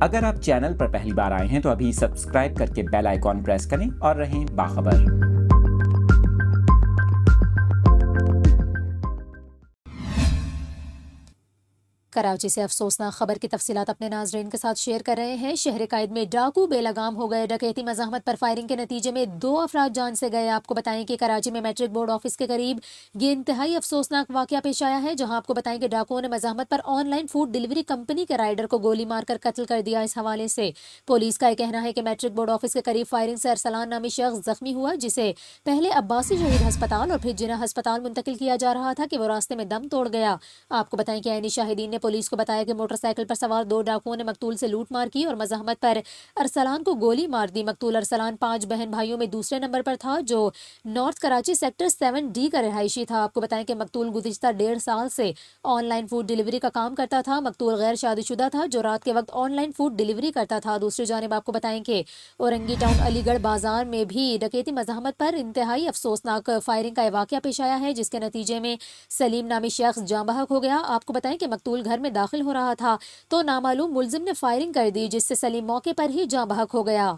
اگر آپ چینل پر پہلی بار آئے ہیں تو ابھی سبسکرائب کر کے بیل آئیکن پریس کریں اور رہیں باخبر۔ کراچی سے افسوسناک خبر کی تفصیلات اپنے ناظرین کے ساتھ شیئر کر رہے ہیں۔ شہر قائد میں ڈاکو بے لگام ہو گئے۔ ڈکیتی مزاحمت پر فائرنگ کے نتیجے میں 2 افراد جان سے گئے۔ آپ کو بتائیں کہ کراچی میں میٹرک بورڈ آفس کے قریب یہ انتہائی افسوسناک واقعہ پیش آیا ہے، جہاں آپ کو بتائیں کہ ڈاکوؤں نے مزاحمت پر online food delivery company کے رائڈر کو گولی مار کر قتل کر دیا۔ اس حوالے سے پولیس کا یہ کہنا ہے کہ میٹرک بورڈ آفس کے قریب فائرنگ سے ارسلان نامی شخص زخمی ہوا، جسے پہلے عباسی شہید ہسپتال اور پھر جناح ہسپتال منتقل کیا جا رہا تھا کہ وہ راستے میں دم توڑ گیا۔ آپ کو بتائیں کہ عینی شاہدین نے پولیس کو بتایا کہ موٹر سائیکل پر سوار 2 ڈاکوؤں نے مقتول سے لوٹ مار کی اور مزاحمت پر ارسلان کو گولی مار دی۔ مقتول ارسلان 5 بہن بھائیوں میں دوسرے نمبر پر تھا، جو نارتھ کراچی سیکٹر 7D کا رہائشی تھا۔ آپ کو بتائیں کہ مقتول گزشتہ 1.5 سال سے آن لائن فوڈ ڈیلیوری کا کام کرتا تھا۔ مقتول غیر شادی شدہ تھا جو رات کے وقت آن لائن فوڈ ڈیلیوری کرتا تھا۔ دوسری جانب آپ کو بتائیں کہ اورنگی ٹاؤن علی گڑھ بازار میں بھی ڈکیتی مزاحمت پر انتہائی افسوسناک فائرنگ کا واقعہ پیش آیا ہے، جس کے نتیجے میں سلیم نامی شخص جاں بحق ہو گیا۔ آپ کو بتائیں کہ مقتول گھر میں داخل ہو رہا تھا تو نامعلوم ملزم نے فائرنگ کر دی، جس سے سلیم موقع پر ہی جاں بحق ہو گیا۔